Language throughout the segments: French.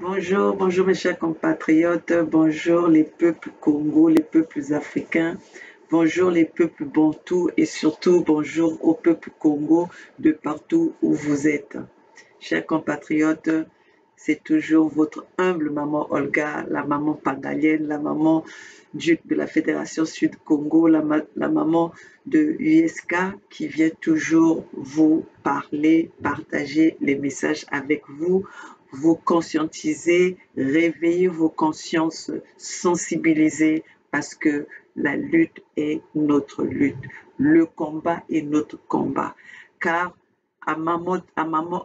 Bonjour, bonjour mes chers compatriotes, bonjour les peuples Congo, les peuples africains, bonjour les peuples bantous et surtout bonjour au peuple Congo de partout où vous êtes. Chers compatriotes, c'est toujours votre humble maman Olga, la maman pagalienne, la maman de la Fédération Sud Congo, la maman de USK qui vient toujours vous parler, partager les messages avec vous, vous conscientiser, réveiller vos consciences, sensibiliser parce que la lutte est notre lutte. Le combat est notre combat. Car à maman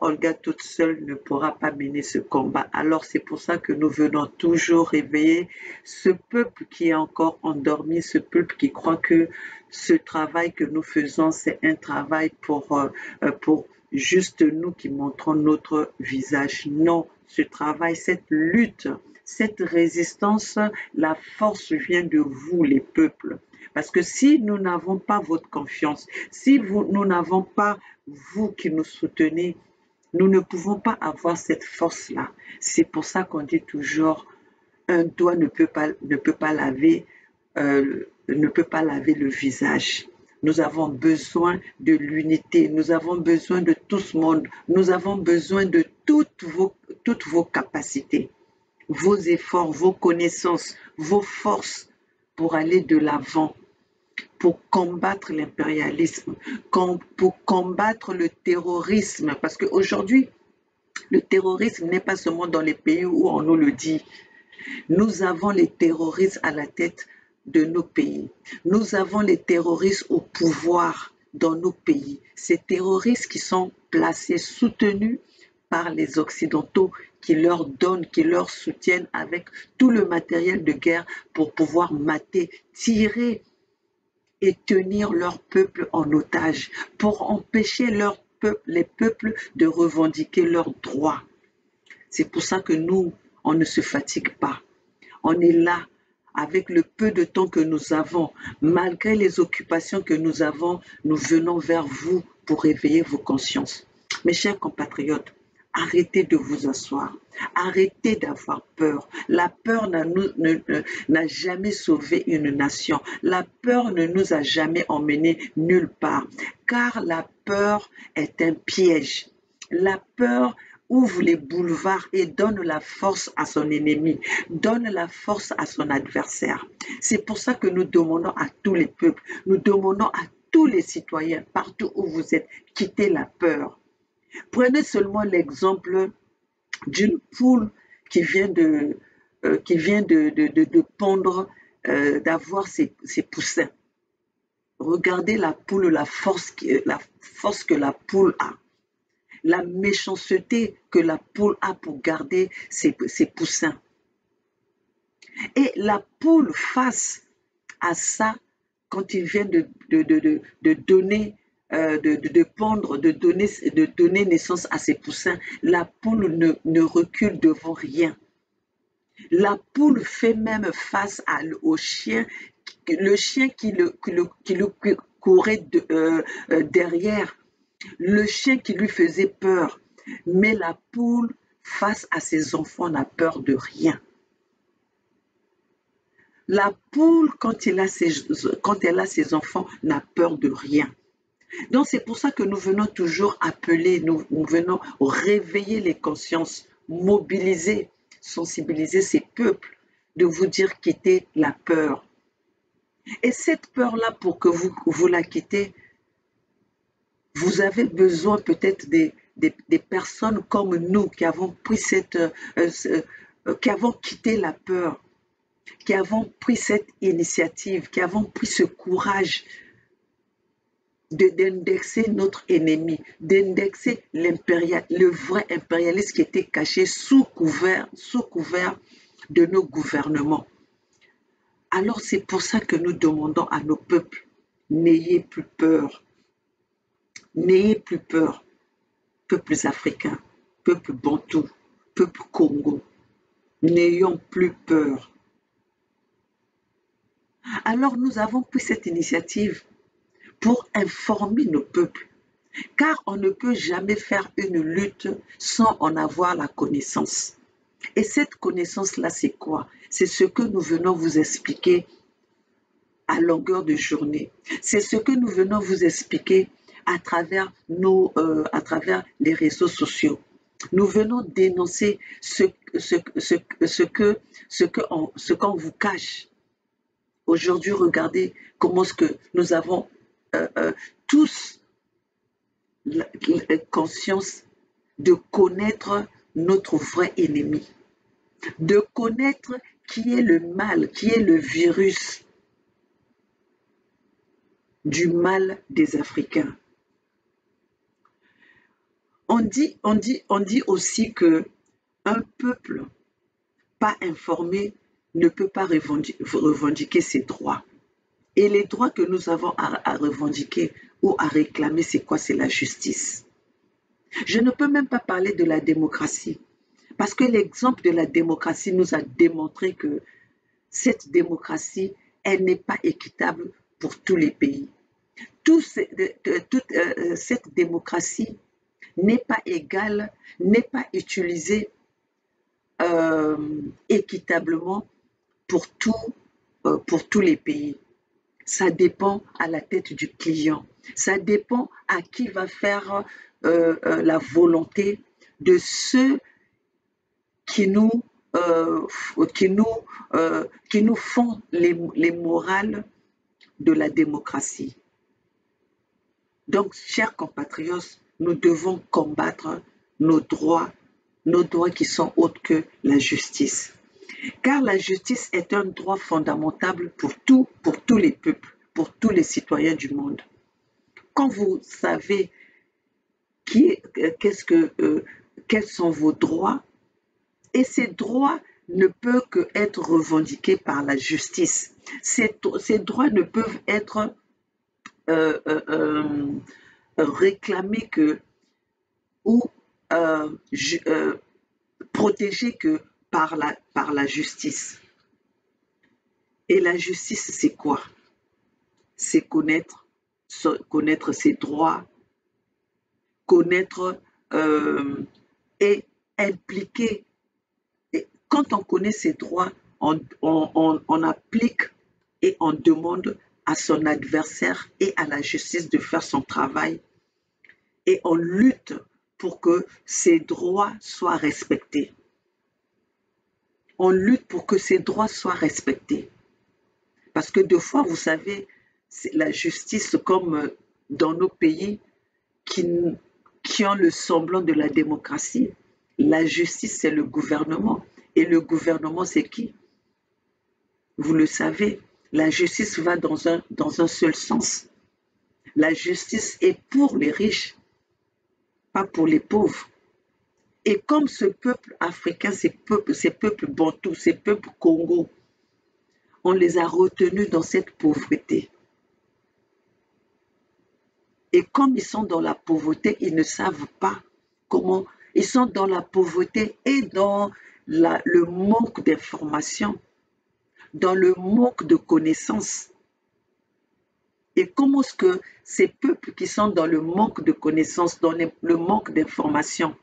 Olga toute seule ne pourra pas mener ce combat. Alors c'est pour ça que nous venons toujours réveiller ce peuple qui est encore endormi, ce peuple qui croit que ce travail que nous faisons, c'est un travail pour juste nous qui montrons notre visage. Non, ce travail, cette lutte, cette résistance, la force vient de vous, les peuples. Parce que si nous n'avons pas votre confiance, si nous n'avons pas vous qui nous soutenez, nous ne pouvons pas avoir cette force-là. C'est pour ça qu'on dit toujours, un doigt ne peut pas laver le visage. Nous avons besoin de l'unité, nous avons besoin de tout ce monde, nous avons besoin de toutes vos capacités, vos efforts, vos connaissances, vos forces pour aller de l'avant, pour combattre l'impérialisme, pour combattre le terrorisme. Parce qu'aujourd'hui, le terrorisme n'est pas seulement dans les pays où on nous le dit. Nous avons les terroristes à la tête de nos pays. Nous avons les terroristes au pouvoir dans nos pays. Ces terroristes qui sont placés, soutenus par les Occidentaux qui leur donnent, qui leur soutiennent avec tout le matériel de guerre pour pouvoir mater, tirer et tenir leur peuple en otage, pour empêcher les peuples de revendiquer leurs droits. C'est pour ça que nous, on ne se fatigue pas. On est là avec le peu de temps que nous avons. Malgré les occupations que nous avons, nous venons vers vous pour réveiller vos consciences. Mes chers compatriotes, arrêtez de vous asseoir. Arrêtez d'avoir peur. La peur n'a jamais sauvé une nation. La peur ne nous a jamais emmenés nulle part. Car la peur est un piège. La peur ouvre les boulevards et donne la force à son ennemi, donne la force à son adversaire. C'est pour ça que nous demandons à tous les peuples, nous demandons à tous les citoyens, partout où vous êtes, quittez la peur. Prenez seulement l'exemple d'une poule qui vient de pondre, d'avoir ses poussins. Regardez la poule, la force que la poule a, la méchanceté que la poule a pour garder ses poussins. Et la poule, face à ça, quand il vient de donner, de pondre, de donner naissance à ses poussins, la poule ne recule devant rien. La poule fait même face au chien, le chien qui le courait derrière, le chien qui lui faisait peur. Mais la poule, face à ses enfants, n'a peur de rien. La poule, quand elle a ses enfants, n'a peur de rien. Donc c'est pour ça que nous venons toujours appeler, nous venons réveiller les consciences, mobiliser, sensibiliser ces peuples, de vous dire quittez la peur. Et cette peur-là, pour que vous la quittez, vous avez besoin peut-être des personnes comme nous qui avons pris qui avons quitté la peur, qui avons pris cette initiative, qui avons pris ce courage d'indexer notre ennemi, d'indexer le vrai impérialiste qui était caché sous couvert de nos gouvernements. Alors c'est pour ça que nous demandons à nos peuples, n'ayez plus peur. N'ayez plus peur, peuples africains, peuples bantous, peuples Congo. N'ayons plus peur. Alors nous avons pris cette initiative pour informer nos peuples, car on ne peut jamais faire une lutte sans en avoir la connaissance. Et cette connaissance-là, c'est quoi? C'est ce que nous venons vous expliquer à longueur de journée. C'est ce que nous venons vous expliquer à travers à travers les réseaux sociaux. Nous venons dénoncer ce qu'on vous cache. Aujourd'hui, regardez comment est-ce que nous avons tous la conscience de connaître notre vrai ennemi, de connaître qui est le mal, qui est le virus du mal des Africains. On dit aussi que un peuple pas informé ne peut pas revendiquer ses droits. Et les droits que nous avons à revendiquer ou à réclamer, c'est quoi? C'est la justice. Je ne peux même pas parler de la démocratie, parce que l'exemple de la démocratie nous a démontré que cette démocratie, elle n'est pas équitable pour tous les pays. Cette démocratie n'est pas égale, n'est pas utilisée équitablement pour tous les pays. Ça dépend à la tête du client. Ça dépend à qui va faire la volonté de ceux qui nous font les morales de la démocratie. Donc, chers compatriotes, nous devons combattre nos droits qui sont autres que la justice. Car la justice est un droit fondamental pour tous les peuples, pour tous les citoyens du monde. Quand vous savez quels sont vos droits, et ces droits ne peuvent qu'être revendiqués par la justice. Ces droits ne peuvent être réclamés ou protégés que par la justice. Et la justice, c'est quoi? C'est connaître ses droits, connaître et impliquer. Et quand on connaît ses droits, on applique et on demande à son adversaire et à la justice de faire son travail. Et on lutte pour que ses droits soient respectés. On lutte pour que ces droits soient respectés. Parce que des fois, vous savez, la justice, comme dans nos pays qui ont le semblant de la démocratie, la justice, c'est le gouvernement. Et le gouvernement, c'est qui? Vous le savez, la justice va dans un seul sens. La justice est pour les riches, pas pour les pauvres. Et comme ce peuple africain, ces peuples bantous, ces peuples Congo, on les a retenus dans cette pauvreté. Et comme ils sont dans la pauvreté, ils ne savent pas comment. Ils sont dans la pauvreté et dans le manque d'informations, dans le manque de connaissances. Et comment est-ce que ces peuples qui sont dans le manque de connaissances, dans le manque d'informations,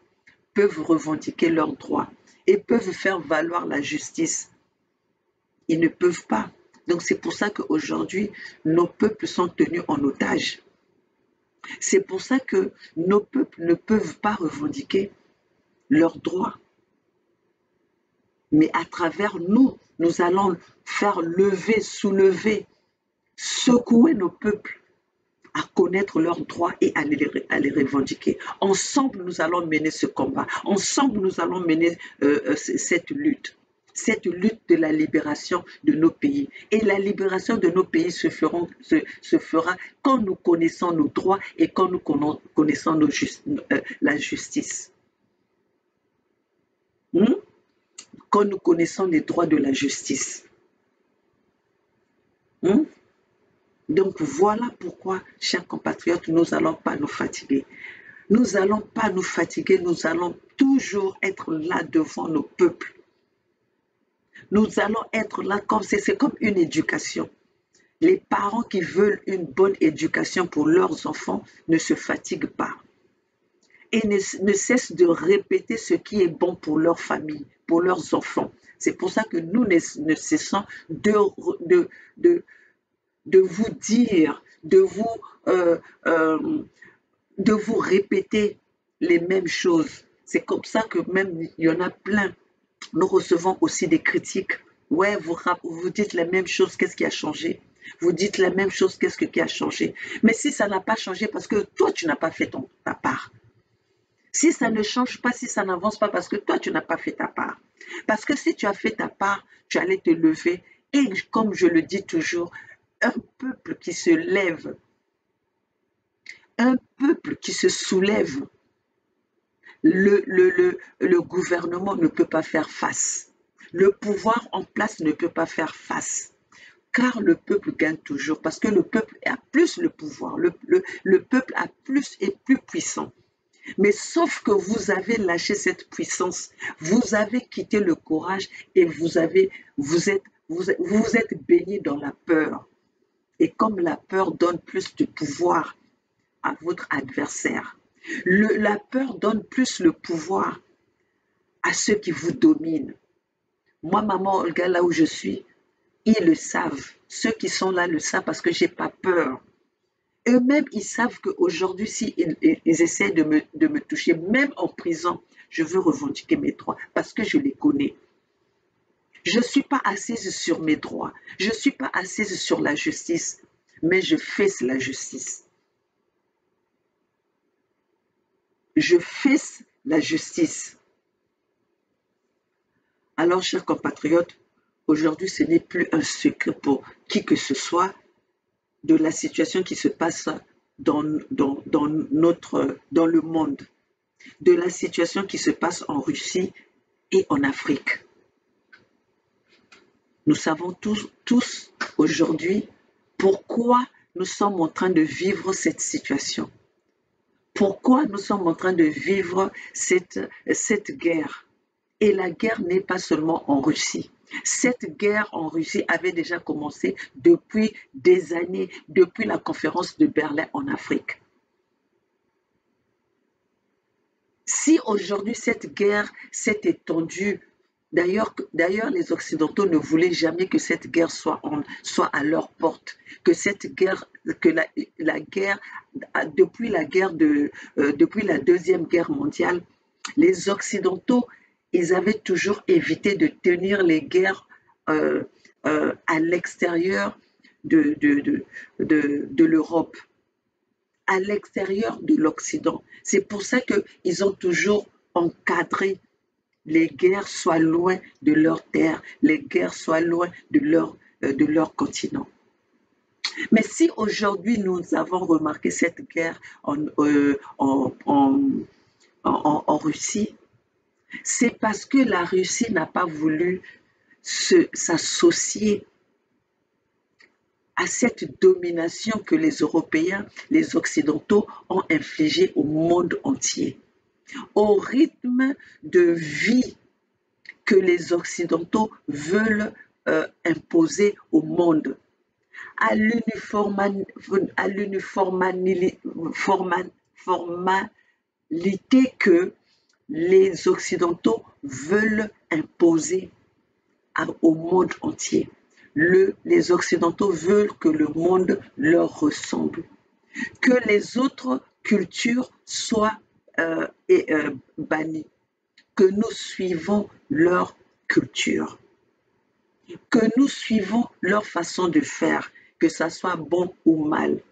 peuvent revendiquer leurs droits et peuvent faire valoir la justice? Ils ne peuvent pas. Donc c'est pour ça qu'aujourd'hui, nos peuples sont tenus en otage. C'est pour ça que nos peuples ne peuvent pas revendiquer leurs droits. Mais à travers nous, nous allons faire lever, soulever, secouer nos peuples à connaître leurs droits et à les revendiquer. Ensemble, nous allons mener ce combat. Ensemble, nous allons mener cette lutte de la libération de nos pays. Et la libération de nos pays se fera quand nous connaissons nos droits et quand nous connaissons la justice. Quand nous connaissons les droits de la justice. Donc voilà pourquoi, chers compatriotes, nous n'allons pas nous fatiguer. Nous n'allons pas nous fatiguer, nous allons toujours être là devant nos peuples. Nous allons être là comme c'est comme une éducation. Les parents qui veulent une bonne éducation pour leurs enfants ne se fatiguent pas. et ne cessent de répéter ce qui est bon pour leur famille, pour leurs enfants. C'est pour ça que nous ne cessons de, de, de vous dire, euh, euh, de vous répéter les mêmes choses. C'est comme ça que même il y en a plein. Nous recevons aussi des critiques. Ouais, vous dites la même chose, qu'est-ce qui a changé? Vous dites la même chose, qu'est-ce qui a changé? Mais si ça n'a pas changé, parce que toi, tu n'as pas fait ta part. Si ça ne change pas, si ça n'avance pas, parce que toi, tu n'as pas fait ta part. Parce que si tu as fait ta part, tu allais te lever. Et comme je le dis toujours, un peuple qui se lève, un peuple qui se soulève, le gouvernement ne peut pas faire face. Le pouvoir en place ne peut pas faire face. Car le peuple gagne toujours, parce que le peuple a plus le pouvoir, le peuple a plus et plus puissant. Mais sauf que vous avez lâché cette puissance, vous avez quitté le courage et vous êtes baigné dans la peur. Et comme la peur donne plus de pouvoir à votre adversaire, la peur donne plus le pouvoir à ceux qui vous dominent. Moi, maman Olga, là où je suis, ils le savent. Ceux qui sont là le savent parce que j'ai pas peur. Eux-mêmes, ils savent qu'aujourd'hui, si ils essaient de me toucher, même en prison, je veux revendiquer mes droits parce que je les connais. Je ne suis pas assise sur mes droits. Je ne suis pas assise sur la justice, mais je fais la justice. Je fais la justice. Alors, chers compatriotes, aujourd'hui, ce n'est plus un secret pour qui que ce soit de la situation qui se passe dans le monde, de la situation qui se passe en Russie et en Afrique. Nous savons tous aujourd'hui pourquoi nous sommes en train de vivre cette situation. Pourquoi nous sommes en train de vivre cette guerre. Et la guerre n'est pas seulement en Russie. Cette guerre en Russie avait déjà commencé depuis des années, depuis la conférence de Berlin en Afrique. Si aujourd'hui cette guerre s'est étendue, d'ailleurs les Occidentaux ne voulaient jamais que cette guerre soit à leur porte, que cette guerre, que la guerre, depuis la Deuxième Guerre mondiale, les Occidentaux, ils avaient toujours évité de tenir les guerres à l'extérieur de l'Europe, à l'extérieur de l'Occident. C'est pour ça qu'ils ont toujours encadré les guerres soient loin de leur terre, les guerres soient loin de leur continent. Mais si aujourd'hui nous avons remarqué cette guerre en Russie, c'est parce que la Russie n'a pas voulu s'associer à cette domination que les Européens, les Occidentaux ont infligée au monde entier, au rythme de vie que les Occidentaux veulent imposer au monde, à l'uniformité que les Occidentaux veulent imposer au monde entier. Les Occidentaux veulent que le monde leur ressemble, que les autres cultures soient bannies, que nous suivons leur culture, que nous suivons leur façon de faire, que ça soit bon ou mal.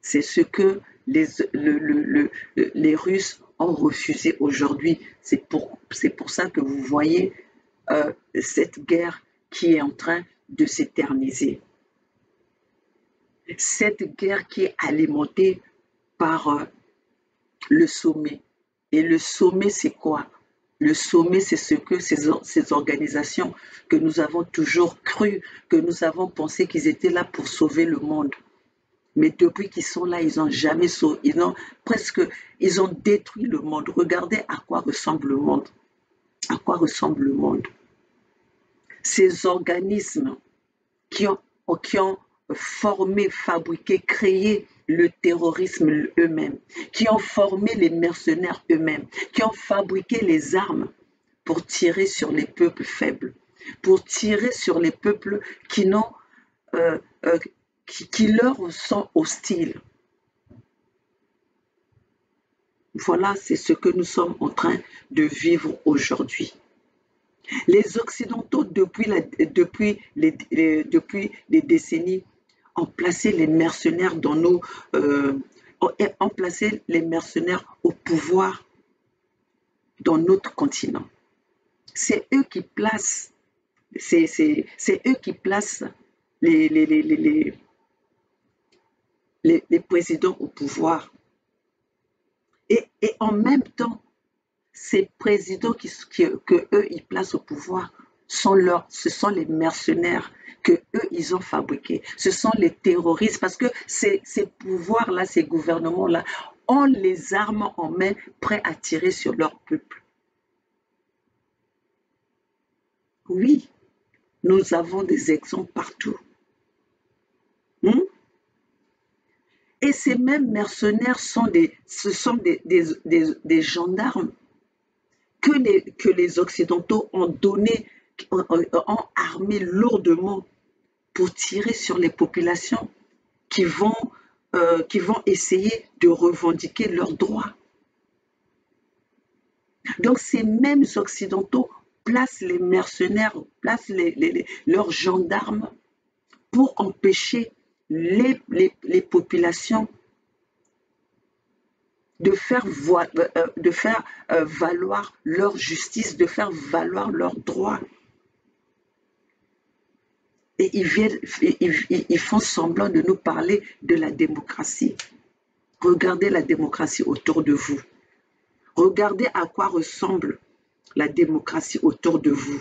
C'est ce que les Russes ont refusé aujourd'hui. C'est pour ça que vous voyez cette guerre qui est en train de s'éterniser. Cette guerre qui est alimentée par le sommet. Et le sommet, c'est quoi? Le sommet, c'est ce que ces organisations que nous avons toujours cru, que nous avons pensé qu'ils étaient là pour sauver le monde. Mais depuis qu'ils sont là, ils n'ont jamais sauvé, ils ont détruit le monde. Regardez à quoi ressemble le monde. À quoi ressemble le monde. Ces organismes qui ont formé, fabriqué, créé le terrorisme eux-mêmes, qui ont formé les mercenaires eux-mêmes, qui ont fabriqué les armes pour tirer sur les peuples faibles, pour tirer sur les peuples qui n'ont euh, euh, qui leur sont hostiles. Voilà, c'est ce que nous sommes en train de vivre aujourd'hui. Les Occidentaux, depuis les décennies, ont placé les mercenaires dans ont placé les mercenaires au pouvoir dans notre continent. C'est eux qui placent, c'est eux qui placent les, les, les, les, les présidents au pouvoir. Et en même temps, ces présidents que eux ils placent au pouvoir ce sont les mercenaires que eux ils ont fabriqués. Ce sont les terroristes parce que ces pouvoirs-là, ces gouvernements-là ont les armes en main prêts à tirer sur leur peuple. Oui, nous avons des exemples partout. Hmm? Et ces mêmes mercenaires ce sont des gendarmes que les Occidentaux ont armé lourdement pour tirer sur les populations qui vont, qui vont essayer de revendiquer leurs droits. Donc ces mêmes Occidentaux placent les mercenaires, placent leurs gendarmes pour empêcher les populations de faire valoir leur justice, de faire valoir leurs droits. Et ils font semblant de nous parler de la démocratie. Regardez la démocratie autour de vous. Regardez à quoi ressemble la démocratie autour de vous.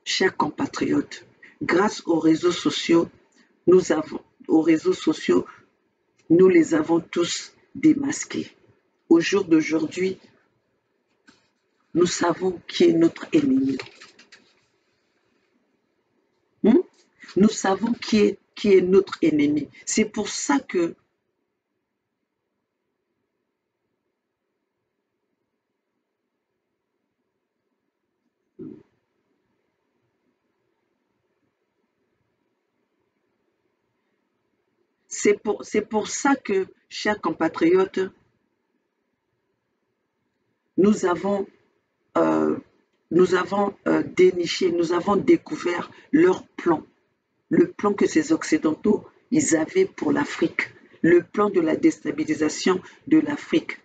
Chers compatriotes, grâce aux réseaux sociaux, nous les avons tous démasqués. Au jour d'aujourd'hui, nous savons qui est notre ennemi. Nous savons qui est notre ennemi. C'est pour ça que chers compatriotes, nous avons déniché, nous avons découvert leur plan. Le plan que ces Occidentaux, ils avaient pour l'Afrique. Le plan de la déstabilisation de l'Afrique.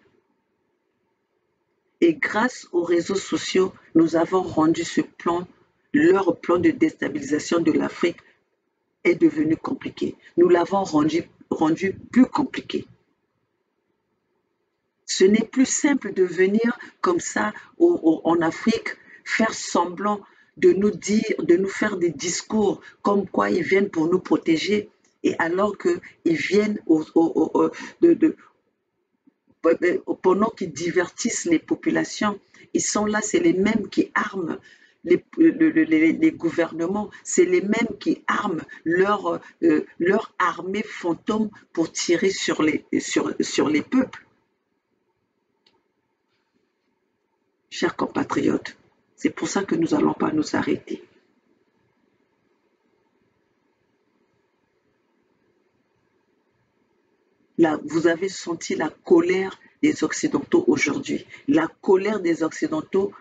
Et grâce aux réseaux sociaux, nous avons rendu ce plan, leur plan de déstabilisation de l'Afrique est devenu compliqué. Nous l'avons rendu plus compliqué. Ce n'est plus simple de venir comme ça en Afrique, faire semblant de nous faire des discours comme quoi ils viennent pour nous protéger, et alors qu'ils viennent pendant qu'ils divertissent les populations, ils sont là, c'est les mêmes qui arment les gouvernements, c'est les mêmes qui arment leur armée fantôme pour tirer sur les peuples. Chers compatriotes, c'est pour ça que nous n'allons pas nous arrêter. Là, vous avez senti la colère des Occidentaux aujourd'hui. La colère des Occidentaux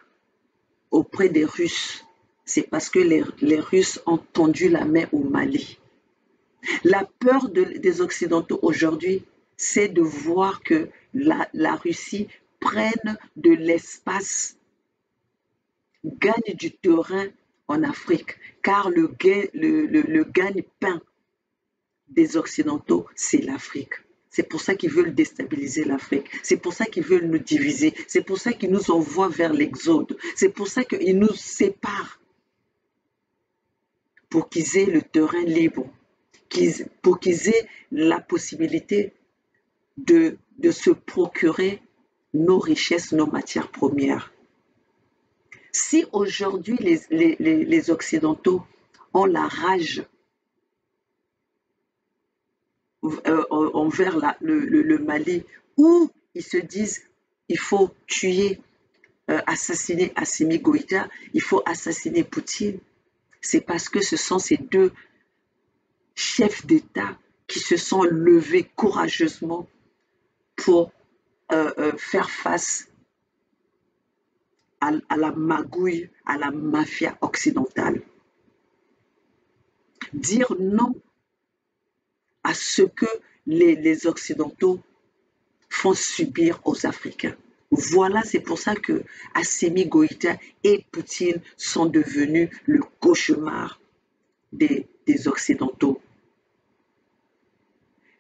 auprès des Russes. C'est parce que les Russes ont tendu la main au Mali. La peur des Occidentaux aujourd'hui, c'est de voir que la Russie prenne de l'espace, gagne du terrain en Afrique, car le gagne-pain des Occidentaux, c'est l'Afrique. C'est pour ça qu'ils veulent déstabiliser l'Afrique. C'est pour ça qu'ils veulent nous diviser. C'est pour ça qu'ils nous envoient vers l'exode. C'est pour ça qu'ils nous séparent. Pour qu'ils aient le terrain libre. Pour qu'ils aient la possibilité de se procurer nos richesses, nos matières premières. Si aujourd'hui les Occidentaux ont la rage envers le Mali, où ils se disent il faut tuer, assassiner Assimi Goïta, il faut assassiner Poutine, c'est parce que ce sont ces deux chefs d'État qui se sont levés courageusement pour faire face à la magouille, à la mafia occidentale. Dire non à ce que les Occidentaux font subir aux Africains. Voilà, c'est pour ça que Assimi Goïta et Poutine sont devenus le cauchemar des Occidentaux.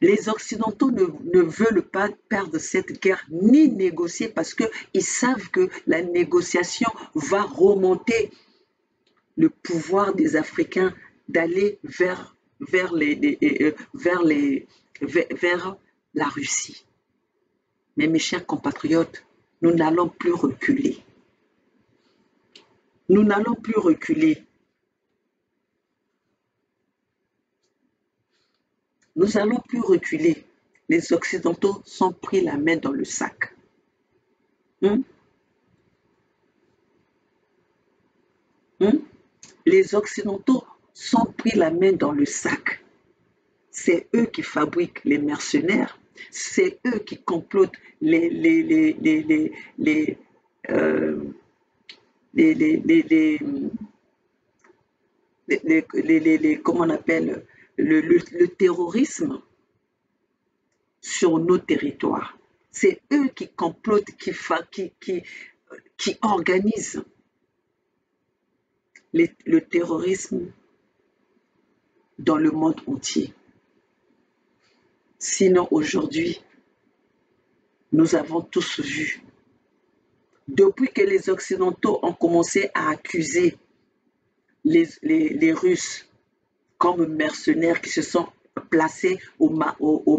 Les Occidentaux ne veulent pas perdre cette guerre ni négocier parce qu'ils savent que la négociation va remonter le pouvoir des Africains d'aller vers la Russie. Mais mes chers compatriotes, nous n'allons plus reculer. Nous n'allons plus reculer. Nous n'allons plus reculer. Les Occidentaux sont pris la main dans le sac. Les Occidentaux sont pris la main dans le sac. C'est eux qui fabriquent les mercenaires. C'est eux qui complotent comment on appelle le terrorisme sur nos territoires. C'est eux qui complotent, qui organisent le terrorisme dans le monde entier. Sinon, aujourd'hui, nous avons tous vu, depuis que les Occidentaux ont commencé à accuser les Russes comme mercenaires qui se sont placés au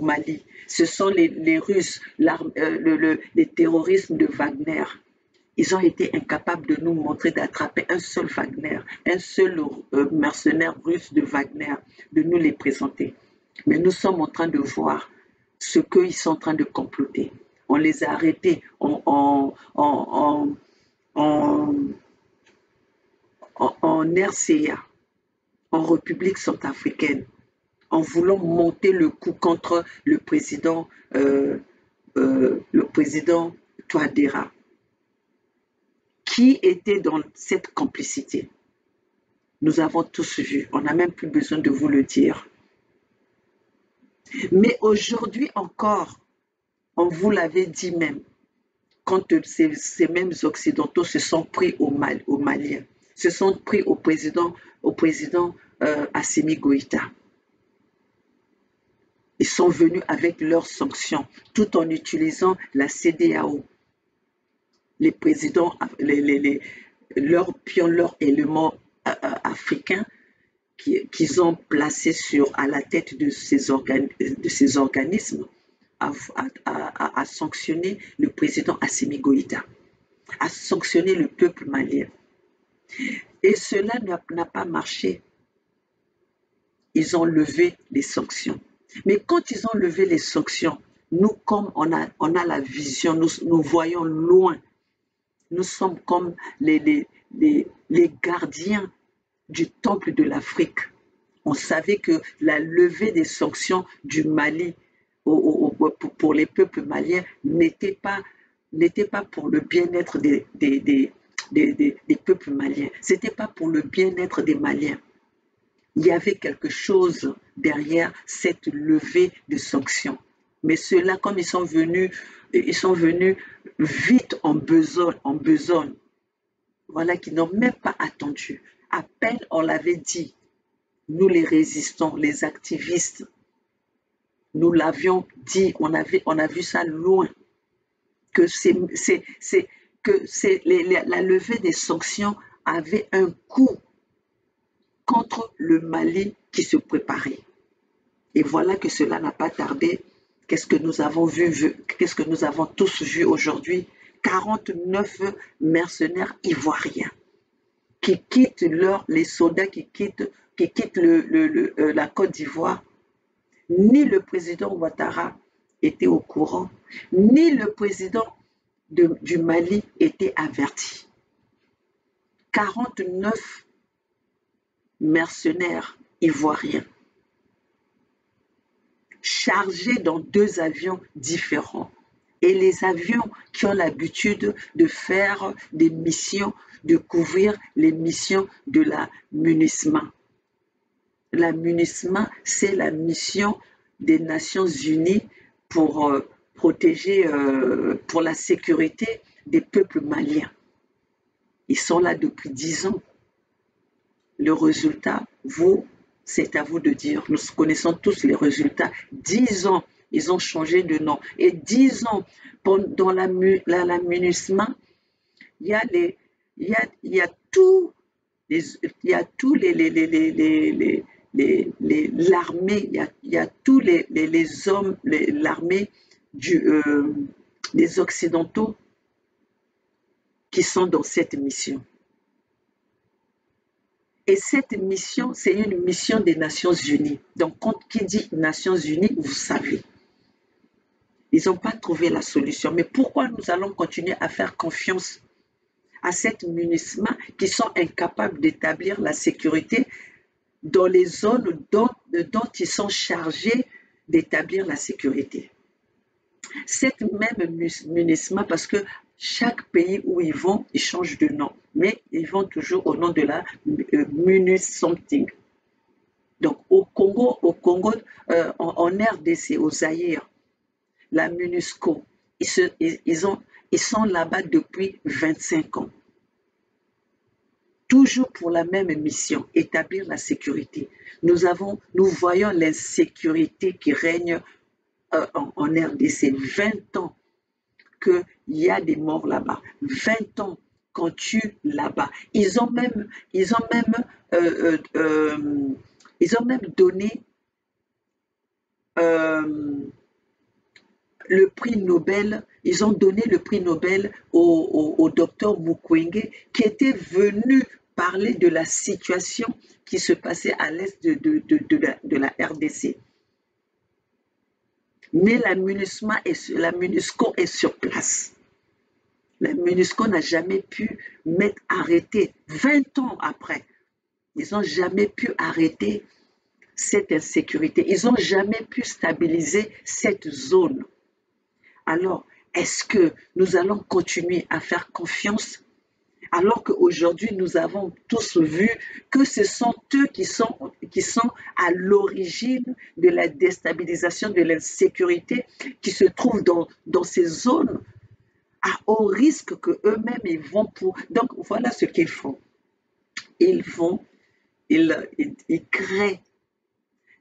Mali, ce sont les Russes, les terroristes de Wagner. Ils ont été incapables de nous montrer d'attraper un seul Wagner, un seul mercenaire russe de Wagner, de nous les présenter. Mais nous sommes en train de voir ce qu'ils sont en train de comploter. On les a arrêtés en RCA, en République centrafricaine, en voulant monter le coup contre le président Touadéra, qui était dans cette complicité. Nous avons tous vu, on n'a même plus besoin de vous le dire. Mais aujourd'hui encore, on vous l'avait dit même, quand ces mêmes Occidentaux se sont pris au Mali, se sont pris au président Assimi Goïta. Ils sont venus avec leurs sanctions, tout en utilisant la CEDEAO. Les présidents, leurs éléments africains qu'ils ont placés à la tête de ces organismes à sanctionner le président Assimi Goïta, à sanctionner le peuple malien. Et cela n'a pas marché. Ils ont levé les sanctions. Mais quand ils ont levé les sanctions, nous, comme on a la vision, nous voyons loin. Nous sommes comme les gardiens du temple de l'Afrique. On savait que la levée des sanctions du Mali pour les peuples maliens n'était pas pour le bien-être des peuples maliens. Ce n'était pas pour le bien-être des Maliens. Il y avait quelque chose derrière cette levée de sanctions. Mais ceux-là, comme ils sont venus vite en besogne. Voilà, qu'ils n'ont même pas attendu. À peine on l'avait dit, nous les résistants, les activistes, nous l'avions dit, on a vu ça loin, que la levée des sanctions avait un coût contre le Mali qui se préparait. Et voilà que cela n'a pas tardé. Qu'est-ce que nous avons vu, qu'est-ce que nous avons tous vu aujourd'hui? 49 mercenaires ivoiriens qui quittent les soldats qui quittent la Côte d'Ivoire Ni le président Ouattara était au courant, ni le président du Mali était averti. 49 mercenaires ivoiriens chargés dans 2 avions différents. Et les avions qui ont l'habitude de faire des missions, de couvrir les missions de la MINUSMA. La MINUSMA, c'est la mission des Nations Unies pour protéger, pour la sécurité des peuples maliens. Ils sont là depuis 10 ans. Le résultat, c'est à vous de dire. Nous connaissons tous les résultats. 10 ans, ils ont changé de nom. Et 10 ans, dans la MINUSMA, il y a tous l'armée, il y a tous les hommes, l'armée des Occidentaux qui sont dans cette mission. Et cette mission, c'est une mission des Nations Unies. Donc, quand qui dit Nations Unies, vous savez. Ils n'ont pas trouvé la solution. Mais pourquoi nous allons continuer à faire confiance à cette MINUSMA qui sont incapables d'établir la sécurité dans les zones dont ils sont chargés d'établir la sécurité? Cette même MINUSMA, parce que chaque pays où ils vont, ils changent de nom, mais ils vont toujours au nom de la MINUS something. Donc au Congo, en RDC, au Zaïre, la MINUSCO, ils sont là-bas depuis 25 ans. Toujours pour la même mission, établir la sécurité. Nous voyons l'insécurité qui règne en RDC. 20 ans qu'il y a des morts là-bas. 20 ans qu'on tue là-bas. Ils ont même donné le prix Nobel. Ils ont donné le prix Nobel au docteur Mukwege, qui était venu parler de la situation qui se passait à l'est de la RDC. Mais la MINUSCO est sur place. La MINUSCO n'a jamais pu arrêter, 20 ans après, ils n'ont jamais pu arrêter cette insécurité. Ils n'ont jamais pu stabiliser cette zone. Alors, est-ce que nous allons continuer à faire confiance alors qu'aujourd'hui, nous avons tous vu que ce sont eux qui sont à l'origine de la déstabilisation, de l'insécurité qui se trouve dans ces zones, à haut risque qu'eux-mêmes ils vont pour... Donc, voilà ce qu'ils font. Ils créent.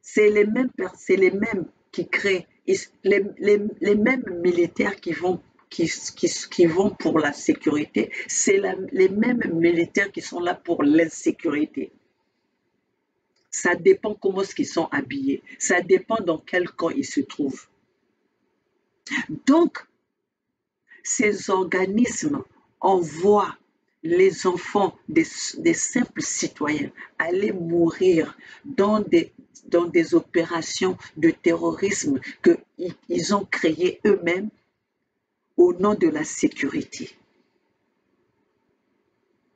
C'est les mêmes qui créent, les mêmes militaires qui vont pour la sécurité, c'est les mêmes militaires qui sont là pour l'insécurité. Ça dépend comment ils sont habillés, ça dépend dans quel camp ils se trouvent. Donc, ces organismes envoient les enfants des simples citoyens aller mourir dans des opérations de terrorisme qu'ils ont créées eux-mêmes au nom de la sécurité.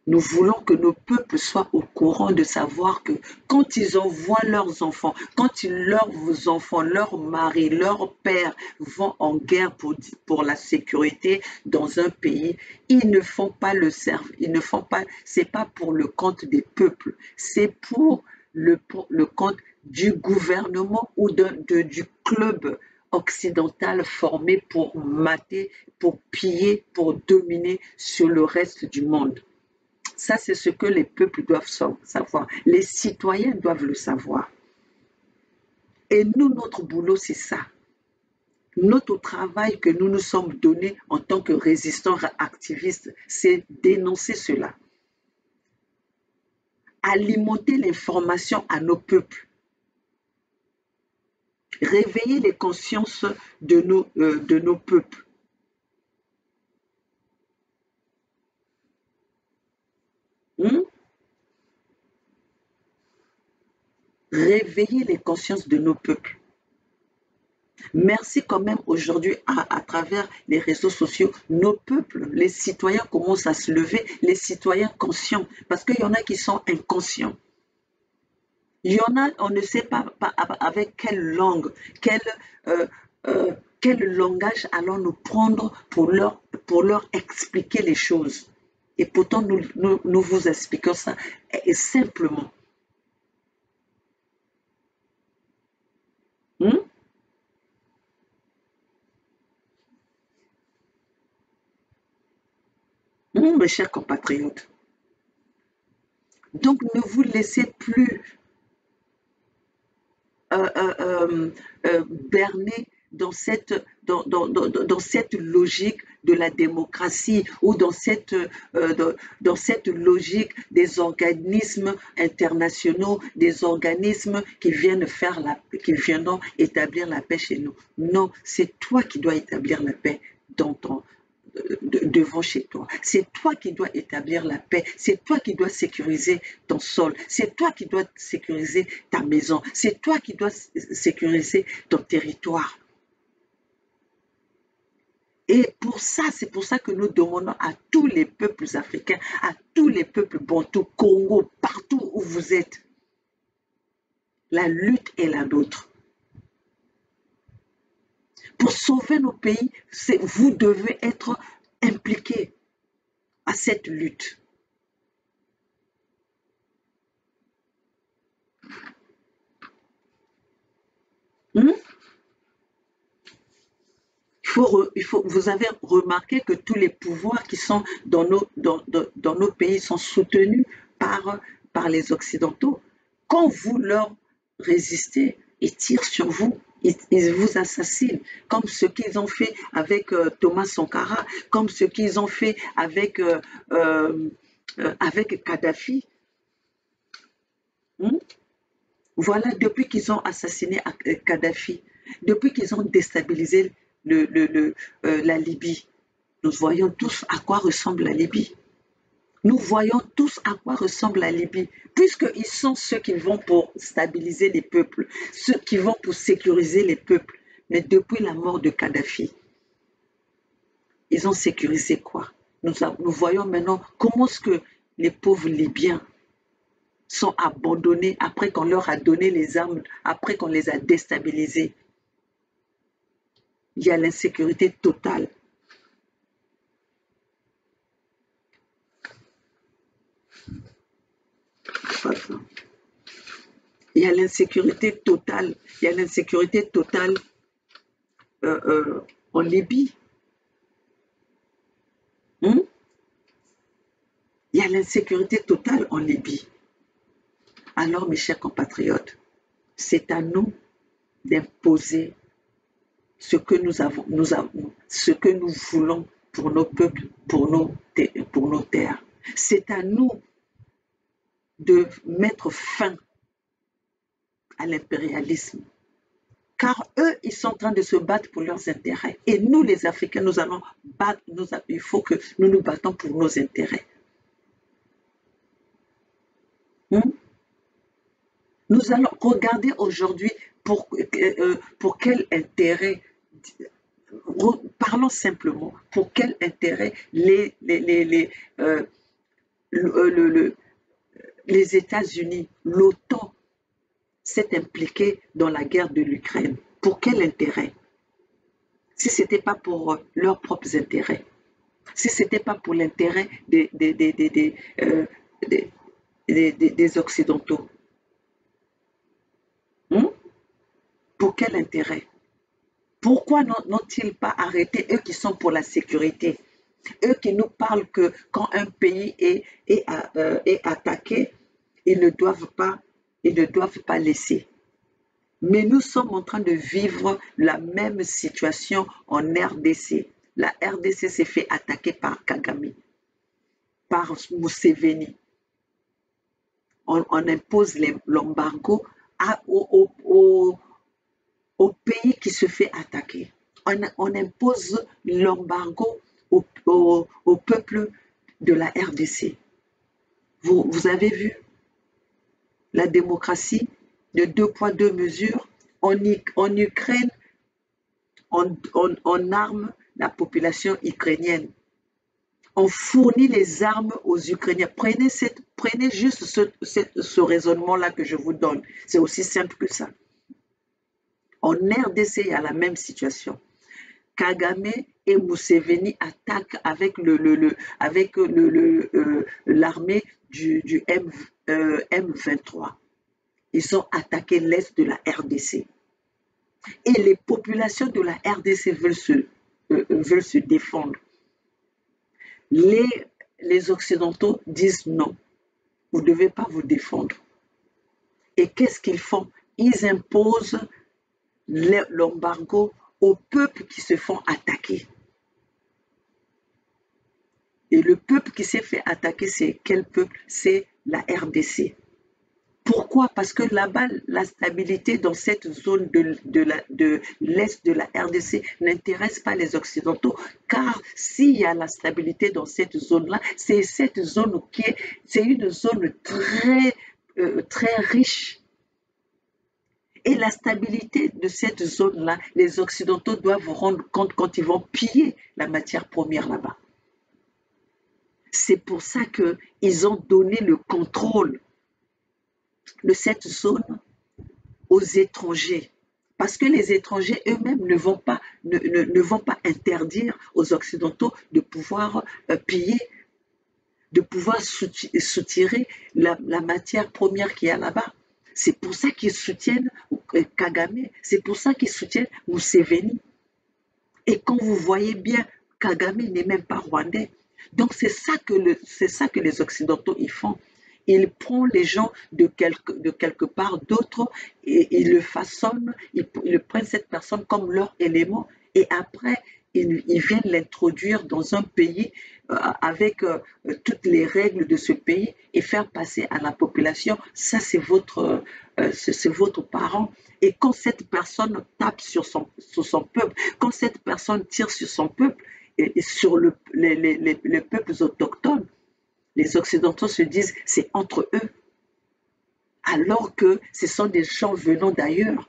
Nous voulons que nos peuples soient au courant de savoir que quand ils envoient leurs enfants, quand leurs enfants, leurs maris, leurs pères vont en guerre pour la sécurité dans un pays, ils ne font pas le service, c'est pas pour le compte des peuples, c'est pour le compte du gouvernement ou du club occidental formé pour mater, pour piller, pour dominer sur le reste du monde. Ça, c'est ce que les peuples doivent savoir. Les citoyens doivent le savoir. Et nous, notre boulot, c'est ça. Notre travail que nous nous sommes donnés en tant que résistants activistes, c'est dénoncer cela. Alimenter l'information à nos peuples. Réveiller les consciences de nos peuples. Réveiller les consciences de nos peuples. Merci quand même aujourd'hui à travers les réseaux sociaux, nos peuples, les citoyens commencent à se lever, les citoyens conscients, parce qu'il y en a qui sont inconscients. Il y en a, on ne sait pas avec quelle langue, quel, euh, quel langage allons-nous prendre pour leur expliquer les choses. Et pourtant, nous vous expliquons ça et simplement. Hmm? Mes chers compatriotes. Donc, ne vous laissez plus berner dans cette logique de la démocratie ou dans cette logique des organismes internationaux, des organismes qui viennent qui viennent établir la paix chez nous. Non, c'est toi qui dois établir la paix dans devant chez toi. C'est toi qui dois établir la paix. C'est toi qui dois sécuriser ton sol. C'est toi qui dois sécuriser ta maison. C'est toi qui dois sécuriser ton territoire. Et pour ça, c'est pour ça que nous demandons à tous les peuples africains, à tous les peuples bantous, Congo, partout où vous êtes, la lutte est la nôtre. Pour sauver nos pays, vous devez être impliqués à cette lutte. Hmm? Vous avez remarqué que tous les pouvoirs qui sont dans nos pays sont soutenus par les Occidentaux. Quand vous leur résistez, ils tirent sur vous, ils vous assassinent, comme ce qu'ils ont fait avec Thomas Sankara, comme ce qu'ils ont fait avec Kadhafi. Hmm? Voilà, depuis qu'ils ont assassiné Kadhafi, depuis qu'ils ont déstabilisé la Libye, nous voyons tous à quoi ressemble la Libye. Nous voyons tous à quoi ressemble la Libye, puisqu'ils sont ceux qui vont pour stabiliser les peuples, ceux qui vont pour sécuriser les peuples. Mais depuis la mort de Kadhafi, ils ont sécurisé quoi? Nous voyons maintenant comment est-ce que les pauvres Libyens sont abandonnés après qu'on leur a donné les armes, après qu'on les a déstabilisés. Il y a l'insécurité totale. Il y a l'insécurité totale. Il y a l'insécurité totale en Libye. Hmm? Il y a l'insécurité totale en Libye. Alors, mes chers compatriotes, c'est à nous d'imposer ce que nous voulons pour nos peuples, pour nos terres. C'est à nous de mettre fin à l'impérialisme. Car eux, ils sont en train de se battre pour leurs intérêts. Et nous, les Africains, nous allons battre, il faut que nous nous battons pour nos intérêts. Hmm? Nous allons regarder aujourd'hui pour quel intérêt, parlons simplement, pour quel intérêt le, les États-Unis, l'OTAN, s'est impliqué dans la guerre de l'Ukraine. Pour quel intérêt? Si ce n'était pas pour leurs propres intérêts, si ce n'était pas pour l'intérêt des Occidentaux, hmm? Pour quel intérêt? Pourquoi n'ont-ils pas arrêté eux qui sont pour la sécurité? Eux qui nous parlent que quand un pays est attaqué, ils ne doivent pas, ils ne doivent pas laisser. Mais nous sommes en train de vivre la même situation en RDC. La RDC s'est fait attaquer par Kagame, par Museveni. On impose l'embargo au pays qui se fait attaquer. On impose l'embargo au peuple de la RDC. Vous avez vu la démocratie de deux poids, deux mesures en Ukraine. on arme la population ukrainienne. On fournit les armes aux Ukrainiens. Prenez juste ce raisonnement-là que je vous donne. C'est aussi simple que ça. En RDC, il y a la même situation. Kagame et Museveni attaquent avec l'armée du M23. Ils ont attaqué l'est de la RDC. Et les populations de la RDC veulent se défendre. Les Occidentaux disent non, vous ne devez pas vous défendre. Et qu'est-ce qu'ils font? Ils imposent l'embargo aux peuples qui se font attaquer. Et le peuple qui s'est fait attaquer, c'est quel peuple? C'est la RDC. Pourquoi? Parce que là-bas, la stabilité dans cette zone de l'Est de la RDC n'intéresse pas les Occidentaux, car s'il y a la stabilité dans cette zone-là, c'est cette zone c'est une zone très riche. Et la stabilité de cette zone-là, les Occidentaux doivent rendre compte quand ils vont piller la matière première là-bas. C'est pour ça qu'ils ont donné le contrôle de cette zone aux étrangers. Parce que les étrangers eux-mêmes ne vont pas interdire aux Occidentaux de pouvoir piller, de pouvoir soutirer la matière première qu'il y a là-bas. C'est pour ça qu'ils soutiennent Kagame, c'est pour ça qu'ils soutiennent Museveni. Et quand vous voyez bien, Kagame n'est même pas rwandais. Donc c'est ça que les Occidentaux y font. Ils prennent les gens de quelque part d'autre et ils le façonnent, ils prennent cette personne comme leur élément et après ils viennent l'introduire dans un pays avec toutes les règles de ce pays et faire passer à la population, ça c'est votre parent. Et quand cette personne tape sur son peuple, quand cette personne tire sur son peuple et sur les peuples autochtones, les Occidentaux se disent c'est entre eux, alors que ce sont des gens venant d'ailleurs.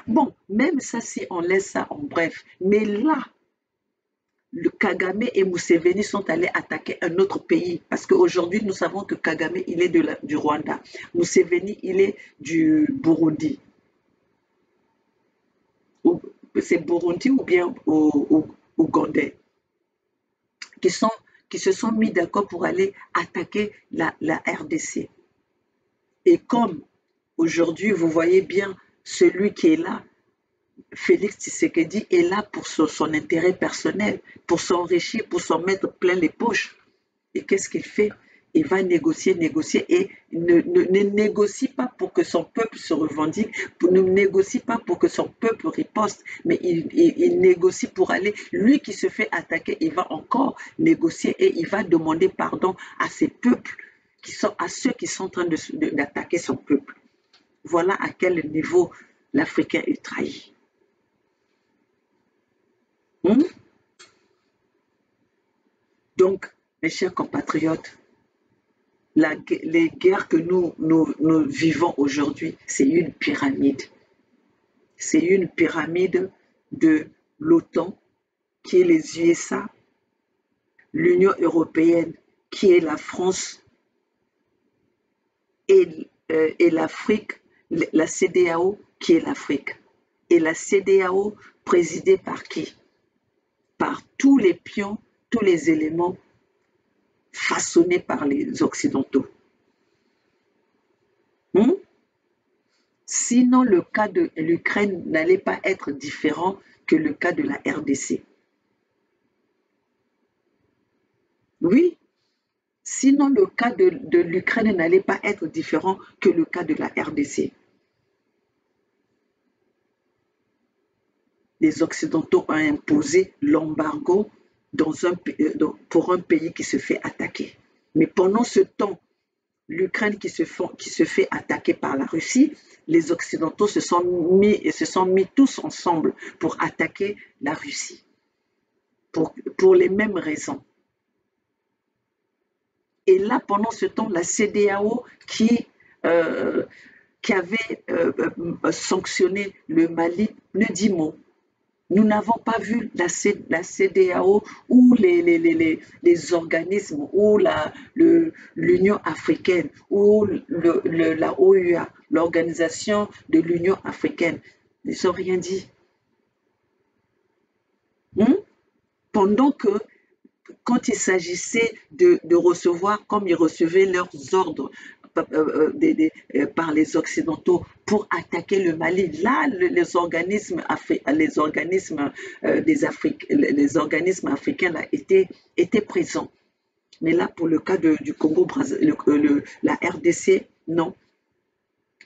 Bon, même ça, si on laisse ça en bref, mais là, le Kagame et Museveni sont allés attaquer un autre pays, parce qu'aujourd'hui, nous savons que Kagame, il est du Rwanda, Museveni, il est du Burundi. C'est Burundi ou bien Ougandais, qui se sont mis d'accord pour aller attaquer la RDC. Et comme aujourd'hui, vous voyez bien, celui qui est là, Félix Tshisekedi, est là pour son intérêt personnel, pour s'enrichir, pour s'en mettre plein les poches. Et qu'est-ce qu'il fait? Il va négocier et ne négocie pas pour que son peuple se revendique, ne négocie pas pour que son peuple riposte, mais il négocie pour aller, lui qui se fait attaquer, il va encore négocier et il va demander pardon à ces peuples, à ceux qui sont en train d'attaquer son peuple. Voilà à quel niveau l'Africain est trahi. Donc, mes chers compatriotes, les guerres que nous vivons aujourd'hui, c'est une pyramide. C'est une pyramide de l'OTAN, qui est les USA, l'Union européenne, qui est la France, et l'Afrique, la CEDEAO, qui est l'Afrique. Et la CEDEAO présidée par qui? Par tous les pions, tous les éléments façonnés par les Occidentaux. Sinon, le cas de l'Ukraine n'allait pas être différent que le cas de la RDC. Oui, sinon le cas de l'Ukraine n'allait pas être différent que le cas de la RDC. Les Occidentaux ont imposé l'embargo pour un pays qui se fait attaquer. Mais pendant ce temps, l'Ukraine qui se fait attaquer par la Russie, les Occidentaux se sont mis tous ensemble pour attaquer la Russie, pour les mêmes raisons. Et là, pendant ce temps, la CEDEAO qui avait sanctionné le Mali ne dit mot. Nous n'avons pas vu la CEDEAO ou les organismes ou l'Union africaine ou la OUA, l'Organisation de l'Union africaine. Ils n'ont rien dit. Hmm? Pendant que quand il s'agissait de recevoir, comme ils recevaient leurs ordres par les Occidentaux pour attaquer le Mali, là, les organismes les organismes africains là, étaient présents. Mais là, pour le cas du Congo, la RDC, non.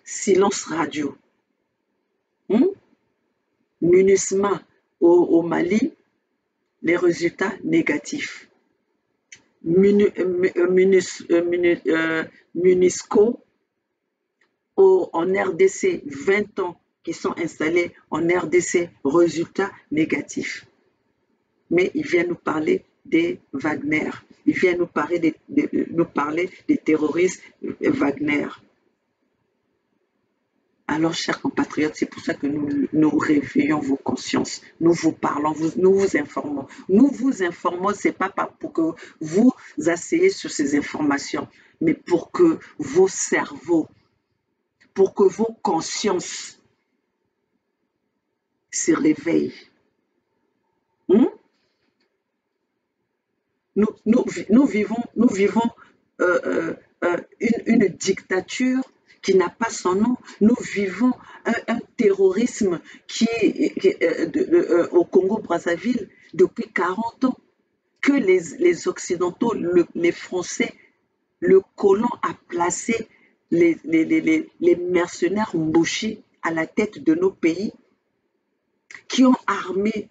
Silence radio. Hmm? MINUSMA au Mali, les résultats négatifs. MUNISCO en RDC, 20 ans qui sont installés en RDC, résultats négatifs. Mais il vient nous parler des Wagner. Il vient nous parler des terroristes Wagner. Alors, chers compatriotes, c'est pour ça que nous réveillons vos consciences. Nous vous parlons, nous vous informons. Nous vous informons, ce n'est pas pour que vous asseyez sur ces informations, mais pour que vos cerveaux, pour que vos consciences se réveillent. Nous vivons une dictature qui n'a pas son nom. Nous vivons un terrorisme au Congo-Brazzaville depuis 40 ans, que les Occidentaux, les Français, le colon a placé les mercenaires Mbushi à la tête de nos pays, qui ont armé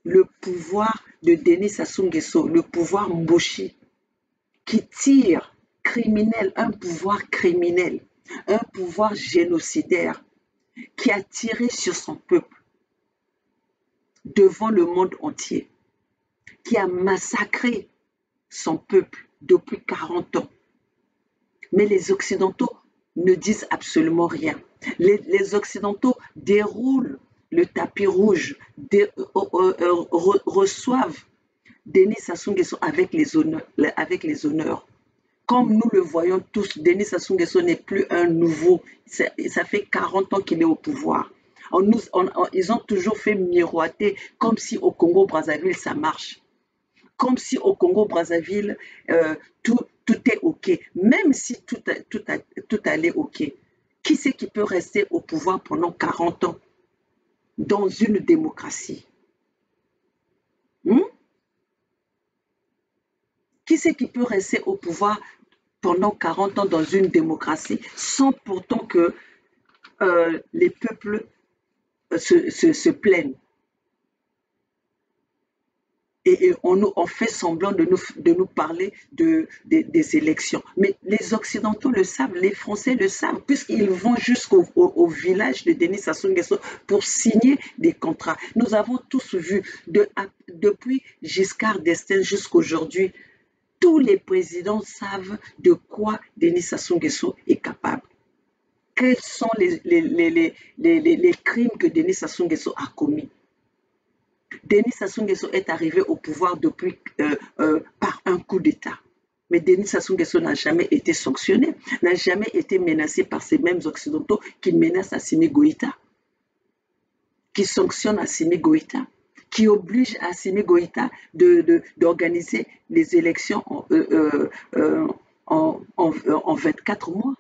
le pouvoir de Denis Sassou Nguesso, le pouvoir Mbushi, qui tire criminel, un pouvoir criminel, un pouvoir génocidaire, qui a tiré sur son peuple devant le monde entier, qui a massacré son peuple depuis 40 ans. Mais les Occidentaux ne disent absolument rien. Les Occidentaux déroulent le tapis rouge, reçoivent Denis Sassou Nguesso avec les honneurs. Comme nous le voyons tous, Denis Sassou Nguesso n'est plus un nouveau. Ça fait 40 ans qu'il est au pouvoir. Ils ont toujours fait miroiter comme si au Congo-Brazzaville, ça marche. Comme si au Congo-Brazzaville, tout est OK. Même si tout allait OK. Qui c'est qui peut rester au pouvoir pendant 40 ans dans une démocratie? Qui c'est qui peut rester au pouvoir pendant 40 ans dans une démocratie sans pourtant que les peuples se plaignent? Et on fait semblant de nous parler des élections. Mais les Occidentaux le savent, les Français le savent, puisqu'ils vont jusqu'au village de Denis Sassou Nguesso pour signer des contrats. Nous avons tous vu, depuis Giscard d'Estaing jusqu'aujourd'hui, tous les présidents savent de quoi Denis Sassou Nguesso est capable. Quels sont les crimes que Denis Sassou Nguesso a commis? Denis Sassou Nguesso est arrivé au pouvoir par un coup d'État. Mais Denis Sassou Nguesso n'a jamais été sanctionné, n'a jamais été menacé par ces mêmes Occidentaux qui menacent Assimi Goïta, qui sanctionnent Assimi Goïta, qui obligent Assimi Goïta d'organiser les élections en 24 mois.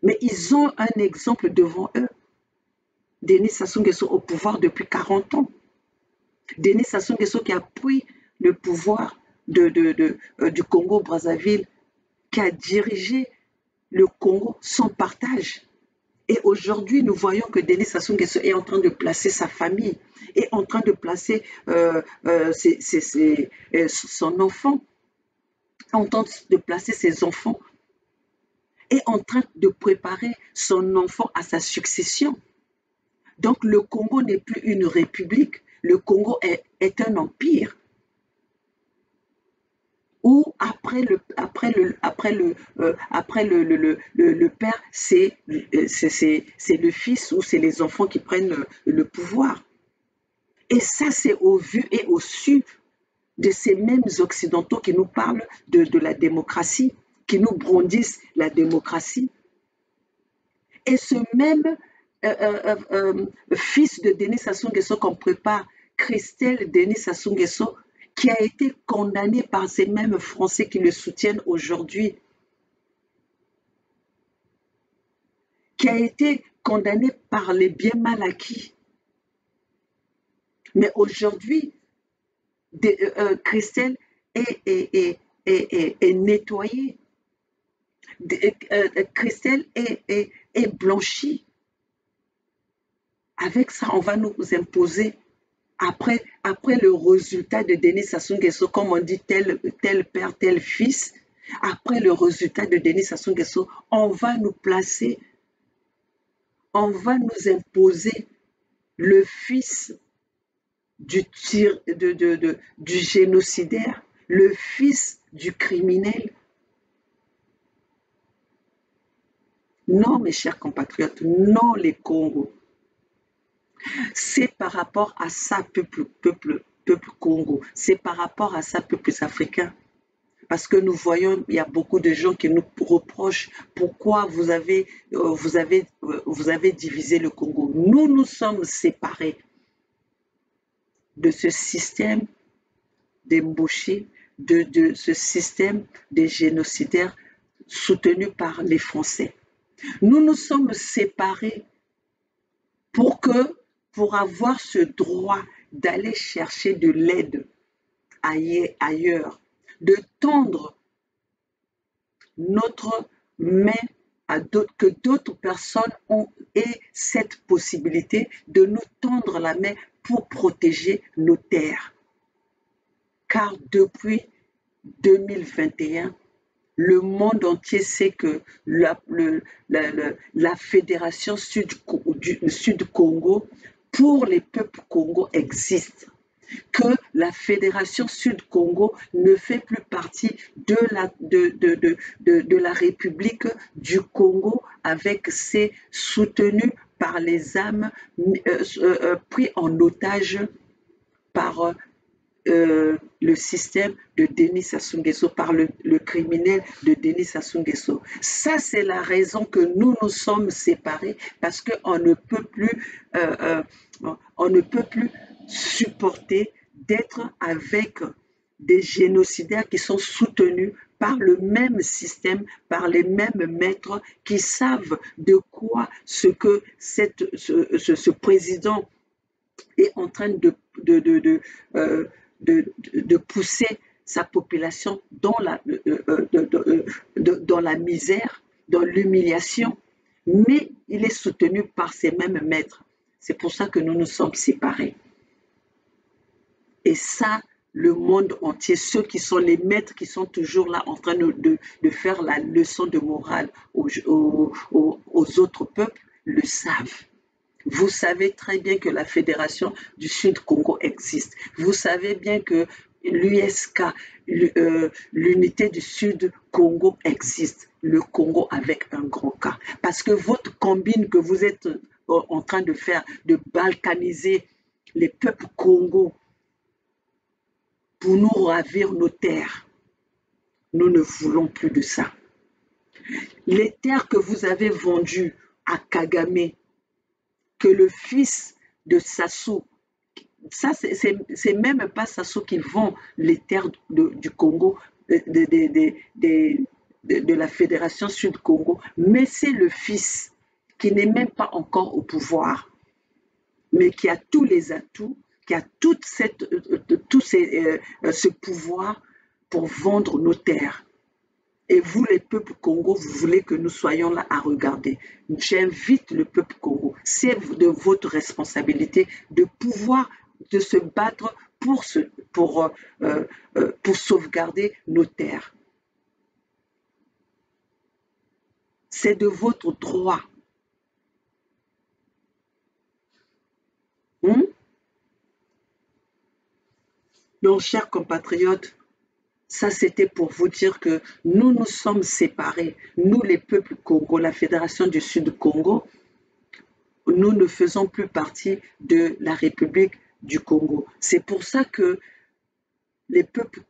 Mais ils ont un exemple devant eux. Denis Sassou Nguesso au pouvoir depuis 40 ans. Denis Sassou Nguesso qui a pris le pouvoir du Congo-Brazzaville, qui a dirigé le Congo sans partage. Et aujourd'hui, nous voyons que Denis Sassou Nguesso est en train de placer sa famille, est en train de placer son enfant, en train de placer ses enfants, est en train de préparer son enfant à sa succession. Donc le Congo n'est plus une république, le Congo est un empire. Où après le père, c'est le fils ou c'est les enfants qui prennent le pouvoir. Et ça, c'est au vu et au su de ces mêmes Occidentaux qui nous parlent de la démocratie, qui nous brandissent la démocratie. Et ce même fils de Denis Sassou Nguesso qu'on prépare, Christelle Denis Sassou Nguesso, qui a été condamné par ces mêmes Français qui le soutiennent aujourd'hui, qui a été condamné par les biens mal acquis. Mais aujourd'hui, Christelle est nettoyée. Christelle est blanchie. Avec ça, on va nous imposer, après le résultat de Denis Sassou Nguesso, comme on dit, tel père, tel fils, après le résultat de Denis Sassou Nguesso, on va nous placer, on va nous imposer le fils du génocidaire, le fils du criminel. Non, mes chers compatriotes, non les Congos. C'est par rapport à ça, peuple Congo. C'est par rapport à ça, peuples africains. Parce que nous voyons, il y a beaucoup de gens qui nous reprochent pourquoi vous avez divisé le Congo. Nous nous sommes séparés de ce système d'embauchés, de ce système des génocidaires soutenu par les Français. Nous nous sommes séparés pour avoir ce droit d'aller chercher de l'aide ailleurs, de tendre notre main à d'autres, que d'autres personnes aient cette possibilité de nous tendre la main pour protéger nos terres. Car depuis 2021, le monde entier sait que la Fédération Sud-Congo pour les peuples Congo existe, que la Fédération Sud-Congo ne fait plus partie de la République du Congo, avec ses soutenus par les âmes pris en otage par le système de Denis Sassou Nguesso, par le criminel de Denis Sassou Nguesso. Ça, c'est la raison que nous nous sommes séparés, parce qu'on ne peut plus, supporter d'être avec des génocidaires qui sont soutenus par le même système, par les mêmes maîtres qui savent de quoi ce que ce président est en train de pousser sa population dans la misère, dans l'humiliation, mais il est soutenu par ces mêmes maîtres. C'est pour ça que nous nous sommes séparés. Et ça, le monde entier, ceux qui sont les maîtres, qui sont toujours là en train de faire la leçon de morale aux autres peuples, le savent. Vous savez très bien que la Fédération du Sud-Congo existe. Vous savez bien que l'USK, l'unité du Sud-Congo existe. Le Congo avec un grand K. Parce que votre combine que vous êtes en train de faire, de balkaniser les peuples Congo pour nous ravir nos terres, nous ne voulons plus de ça. Les terres que vous avez vendues à Kagame, que le fils de Sassou, ça c'est même pas Sassou qui vend les terres du Congo, de la Fédération Sud-Congo, mais c'est le fils qui n'est même pas encore au pouvoir, mais qui a tous les atouts, qui a ce pouvoir pour vendre nos terres. Et vous, les peuples Congo, vous voulez que nous soyons là à regarder. J'invite le peuple Congo, c'est de votre responsabilité de pouvoir de se battre pour sauvegarder nos terres. C'est de votre droit. Donc, chers compatriotes, ça, c'était pour vous dire que nous nous sommes séparés. Nous, les peuples Congo, la Fédération du Sud-Congo, nous ne faisons plus partie de la République du Congo. C'est pour ça que les peuples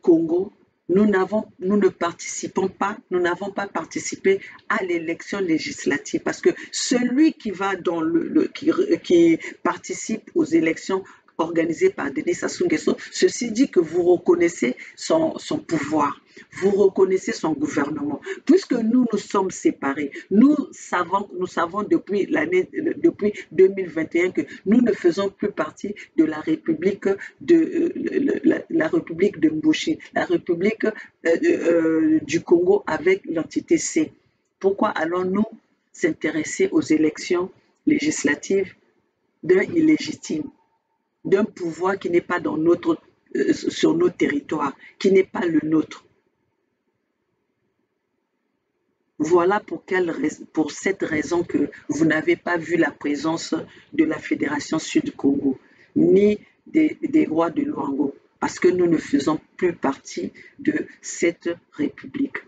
Congo, nous ne participons pas, nous n'avons pas participé à l'élection législative parce que celui qui va dans qui participe aux élections organisées par Denis Sassou Nguesso, ceci dit que vous reconnaissez son pouvoir, vous reconnaissez son gouvernement. Puisque nous nous sommes séparés, nous savons depuis 2021 que nous ne faisons plus partie de la République la République de Mboshi, la République du Congo avec l'entité C. Pourquoi allons-nous s'intéresser aux élections législatives d'un illégitime, d'un pouvoir qui n'est pas sur nos territoires, qui n'est pas le nôtre? Voilà pour cette raison que vous n'avez pas vu la présence de la Fédération Sud-Congo, ni des rois de Luango, parce que nous ne faisons plus partie de cette république.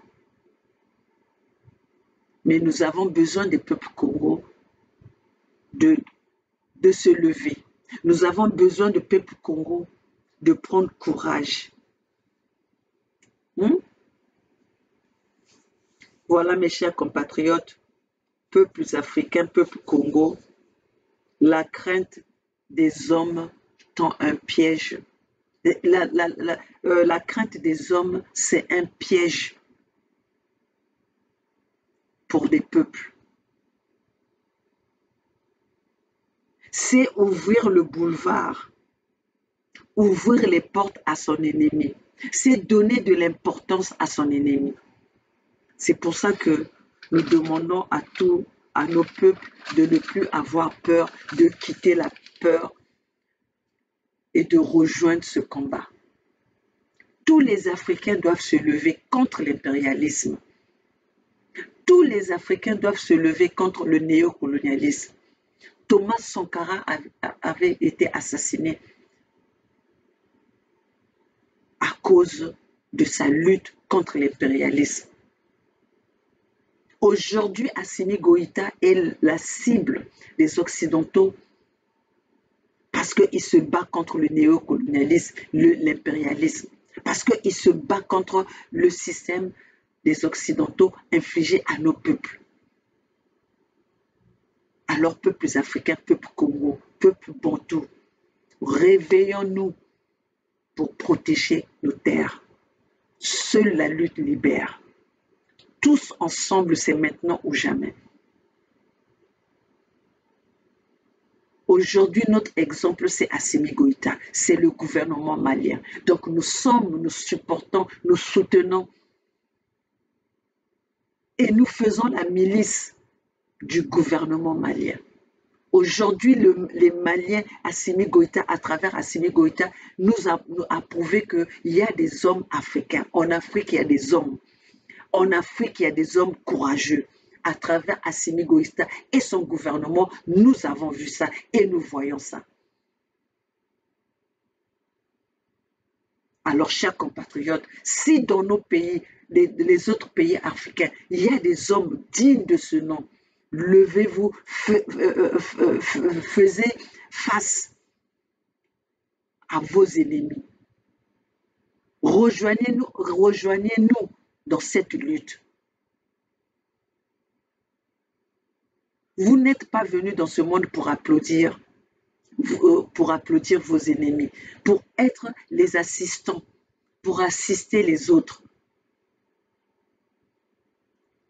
Mais nous avons besoin des peuples Congo de se lever. Nous avons besoin des peuples Congo de prendre courage. Voilà, mes chers compatriotes, peuples africains, peuples Congo, la crainte des hommes tend un piège. La crainte des hommes, c'est un piège pour des peuples. C'est ouvrir le boulevard, ouvrir les portes à son ennemi. C'est donner de l'importance à son ennemi. C'est pour ça que nous demandons à nos peuples de ne plus avoir peur, de quitter la peur et de rejoindre ce combat. Tous les Africains doivent se lever contre l'impérialisme. Tous les Africains doivent se lever contre le néocolonialisme. Thomas Sankara avait été assassiné à cause de sa lutte contre l'impérialisme. Aujourd'hui, Assimi Goïta est la cible des Occidentaux parce qu'il se bat contre le néocolonialisme, l'impérialisme, parce qu'il se bat contre le système des Occidentaux infligé à nos peuples. Alors, peuples africains, peuples Congo, peuples Bantou, réveillons-nous pour protéger nos terres. Seule la lutte libère. Tous ensemble, c'est maintenant ou jamais. Aujourd'hui, notre exemple, c'est Assimi Goïta, c'est le gouvernement malien. Donc nous supportons, nous soutenons et nous faisons la milice du gouvernement malien. Aujourd'hui, les Maliens, Assimi Goïta, à travers Assimi Goïta, nous a prouvé qu'il y a des hommes africains. En Afrique, il y a des hommes. En Afrique, il y a des hommes courageux. À travers Assimi Goïta et son gouvernement, nous avons vu ça et nous voyons ça. Alors, chers compatriotes, si dans nos pays, les autres pays africains, il y a des hommes dignes de ce nom, levez-vous, faisez face à vos ennemis. Rejoignez-nous dans cette lutte. Vous n'êtes pas venus dans ce monde pour applaudir vos ennemis, pour être les assistants, pour assister les autres.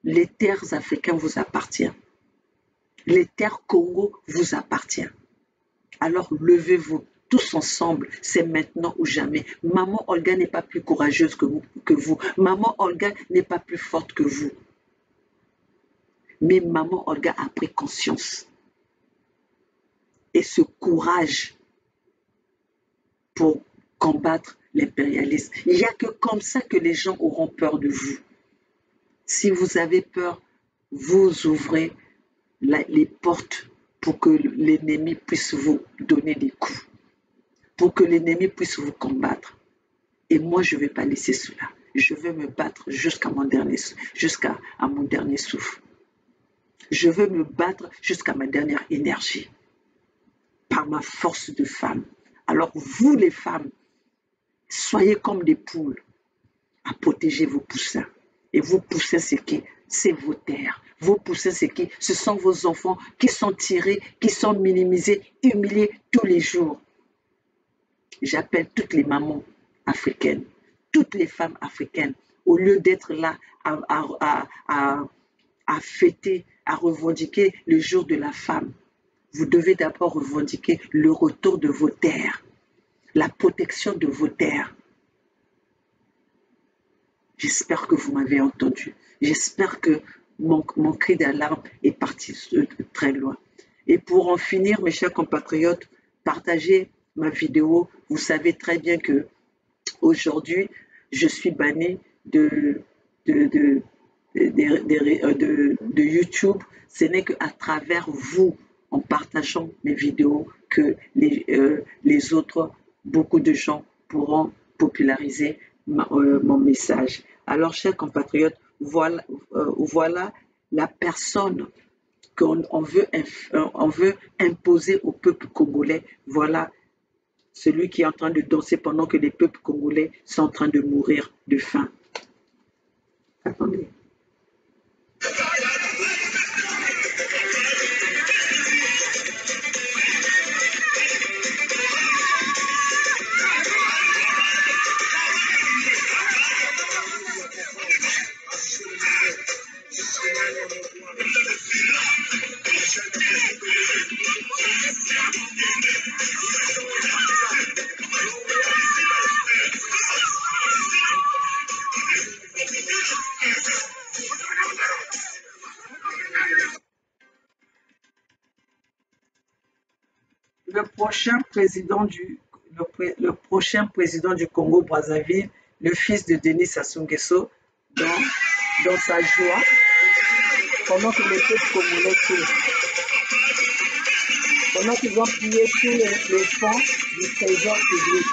Les terres africaines vous appartiennent. Les terres Congo vous appartiennent. Alors levez-vous tous ensemble, c'est maintenant ou jamais. Maman Olga n'est pas plus courageuse que vous. Maman Olga n'est pas plus forte que vous. Mais maman Olga a pris conscience. Et ce courage pour combattre l'impérialisme. Il n'y a que comme ça que les gens auront peur de vous. Si vous avez peur, vous ouvrez les portes pour que l'ennemi puisse vous donner des coups, pour que l'ennemi puisse vous combattre. Et moi, je ne vais pas laisser cela. Je vais me battre jusqu'à mon dernier souffle. Je veux me battre jusqu'à ma dernière énergie. par ma force de femme. Alors vous les femmes, soyez comme des poules à protéger vos poussins. Et vos poussins, c'est qui? C'est vos terres. Vos poussins, c'est qui? Ce sont vos enfants qui sont tirés, qui sont minimisés, humiliés tous les jours. J'appelle toutes les mamans africaines, toutes les femmes africaines, au lieu d'être là à fêter, à revendiquer le jour de la femme, vous devez d'abord revendiquer le retour de vos terres, la protection de vos terres. J'espère que vous m'avez entendu. J'espère que mon cri d'alarme est parti très loin. Et pour en finir, mes chers compatriotes, partagez ma vidéo. Vous savez très bien que aujourd'hui, je suis banni de YouTube. Ce n'est qu'à travers vous, en partageant mes vidéos, que les autres, beaucoup de gens pourront populariser mon message. Alors, chers compatriotes, voilà la personne qu'on veut imposer au peuple congolais. Voilà celui qui est en train de danser pendant que les peuples congolais sont en train de mourir de faim. Attendez. Le prochain président du Congo-Brazzaville, le fils de Denis Sassou Nguesso, dans sa joie, pendant que les peuples congolais courent, pendant qu'ils ont pillé tous les fonds du trésor public.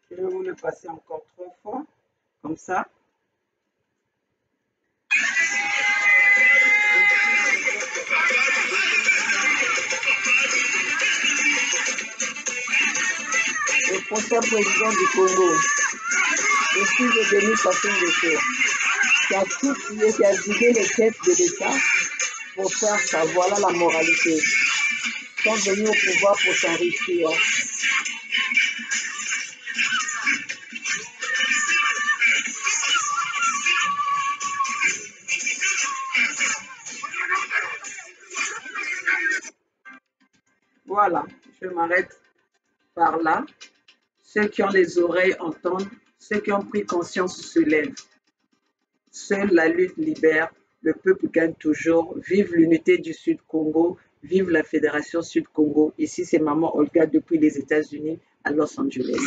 Je vais vous le passer encore 3 fois, comme ça. Le prochain président du Congo, le fils de Denis Sassou Nguesso, qui a tout pillé, qui a vidé les caisses de l'État pour faire ça. Voilà la moralité. Ils sont venus au pouvoir pour s'enrichir. Voilà, je m'arrête par là. Ceux qui ont les oreilles entendent, ceux qui ont pris conscience se lèvent. Seule la lutte libère, le peuple gagne toujours. Vive l'unité du Sud Congo, vive la Fédération Sud Congo. Ici, c'est Maman Olga depuis les États-Unis à Los Angeles.